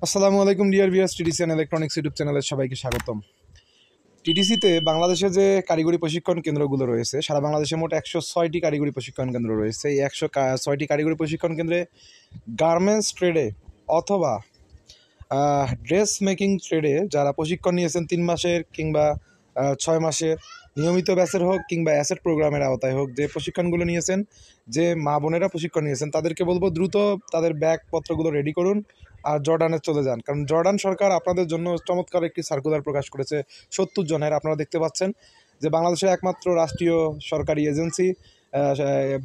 আসসালামু আলাইকুম dear viewers, TDC and electronics YouTube চ্যানেলে সবাইকে স্বাগতম। টিডিসিতে বাংলাদেশে যে কারিগরি প্রশিক্ষণ কেন্দ্রগুলো রয়েছে, সারা বাংলাদেশে মোট 106টি কারিগরি প্রশিক্ষণ কেন্দ্র রয়েছে। এই 106টি কারিগরি প্রশিক্ষণ কেন্দ্রে গার্মেন্টস ট্রেডে অথবা ড্রেস মেকিং ট্রেডে যারা প্রশিক্ষণ নিয়েছেন 3 মাসের কিংবা 6 মাসের, নিয়মিত ব্যাচের হোক কিংবা অ্যাসেট প্রোগ্রামের আওতায় হোক, যে প্রশিক্ষণগুলো নিয়েছেন, যে মা বোনেরা প্রশিক্ষণ নিয়েছেন, তাদেরকে বলবো দ্রুত তাদের ব্যাগপত্রগুলো রেডি করুন আর জর্ডানে চলে যান। কারণ জর্ডান সরকার আপনাদের জন্য চমৎকার একটি সার্কুলার প্রকাশ করেছে 70 জনের। আপনারা দেখতে পাচ্ছেন যে বাংলাদেশের একমাত্র রাষ্ট্রীয় সরকারি এজেন্সি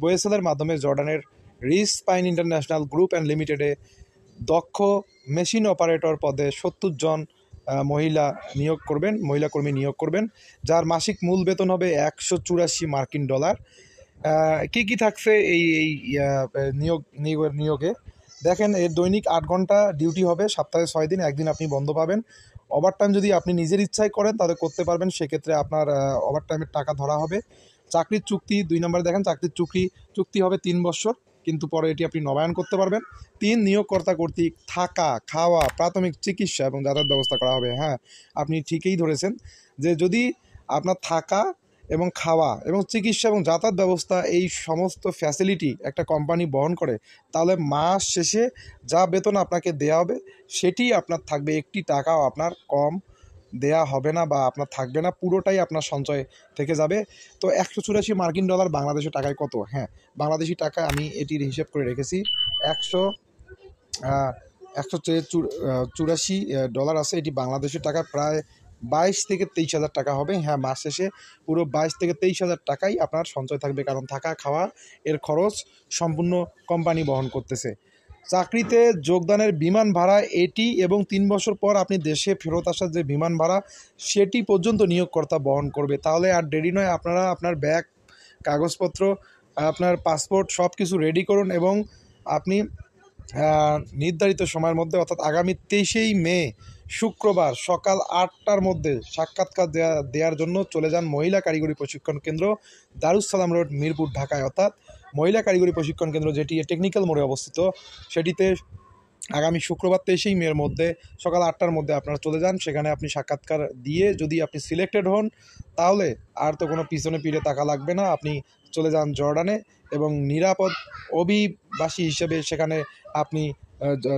বোয়েসেলের মাধ্যমে জর্ডানের রিস পাইন ইন্টারন্যাশনাল গ্রুপ অ্যান্ড লিমিটেডে দক্ষ মেশিন অপারেটর পদে 70 জন মহিলা কর্মী নিয়োগ করবেন, যার মাসিক মূল বেতন হবে $184 কি কি থাকছে এই এই নিয়োগে দেখেন। এর দৈনিক 8 ঘন্টা ডিউটি হবে, সপ্তাহে 6 দিন, একদিন আপনি বন্ধ পাবেন। ওভারটাইম যদি আপনি নিজের ইচ্ছায় করেন তাহলে করতে পারবেন, সেক্ষেত্রে আপনার ওভারটাইমের টাকা ধরা হবে। চাকরির চুক্তি 2 নম্বরে দেখেন, চাকরির চুক্তি হবে 3 বছর, কিন্তু পরে এটি আপনি নবায়ন করতে পারবেন। 3, নিয়োগকর্তা কর্তৃক থাকা, খাওয়া, প্রাথমিক চিকিৎসা এবং যাতায়াত ব্যবস্থা করা হবে। হ্যাঁ, আপনি ঠিকই ধরেছেন যে যদি আপনার থাকা এবং খাওয়া এবং চিকিৎসা এবং যাতায়াত ব্যবস্থা, এই সমস্ত ফ্যাসিলিটি একটা কোম্পানি বহন করে, তাহলে মাস শেষে যা বেতন আপনাকে দেয়া হবে সেটি আপনার থাকবে, একটি টাকাও আপনার কম দেয়া হবে না বা আপনার থাকবে না, পুরোটাই আপনার সঞ্চয় থেকে যাবে। তো $184 বাংলাদেশের টাকায় কত? হ্যাঁ, বাংলাদেশি টাকা আমি এটির হিসেব করে রেখেছি। 184 ডলার আছে, এটি বাংলাদেশের টাকা প্রায় 22 থেকে 23 হাজার টাকা হবে। হ্যাঁ, মাস শেষে পুরো 22 থেকে 23 হাজার টাকাই আপনার সঞ্চয় থাকবে, কারণ থাকা খাওয়া এর খরচ সম্পূর্ণ কোম্পানি বহন করতেছে। চাকরিতে যোগদানের বিমান ভাড়া এটি এবং 3 বছর পর আপনি দেশে ফেরত আসার যে বিমান ভাড়া সেটি পর্যন্ত নিয়োগকর্তা বহন করবে। তাহলে আর দেরি নয়, আপনারা আপনার ব্যাগ, কাগজপত্র, আপনার পাসপোর্ট সব কিছু রেডি করুন এবং আপনি নির্ধারিত সময়ের মধ্যে, অর্থাৎ আগামী 23 মে শুক্রবার সকাল 8টার মধ্যে সাক্ষাৎকার দেওয়ার জন্য চলে যান মহিলা কারিগরি প্রশিক্ষণ কেন্দ্র, দারুস সালাম রোড, মিরপুর, ঢাকায়। অর্থাৎ মহিলা কারিগরি প্রশিক্ষণ কেন্দ্র, যেটি টেকনিক্যাল মোড়ে অবস্থিত, সেটিতে আগামী শুক্রবার 23 মের মধ্যে সকাল 8টার মধ্যে আপনারা চলে যান। সেখানে আপনি সাক্ষাৎকার দিয়ে যদি আপনি সিলেক্টেড হন, তাহলে আর তো কোনো পিছনে ফিরে তাকা লাগবে না, আপনি চলে যান জর্ডানে এবং নিরাপদ অভিবাসী হিসেবে সেখানে আপনি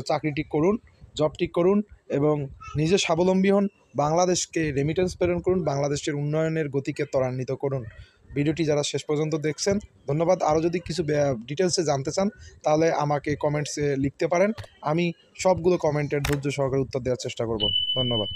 চাকরিটি করুন, জবটি করুন এবং নিজে স্বাবলম্বী হন। বাংলাদেশকে রেমিটেন্স প্রেরণ করুন, বাংলাদেশের উন্নয়নের গতিকে ত্বরান্বিত করুন। ভিডিওটি যারা শেষ পর্যন্ত দেখছেন ধন্যবাদ। আরও যদি কিছু ডিটেলসে জানতে চান তাহলে আমাকে কমেন্টসে লিখতে পারেন, আমি সবগুলো কমেন্টের ধৈর্য সহকারে উত্তর দেওয়ার চেষ্টা করব। ধন্যবাদ।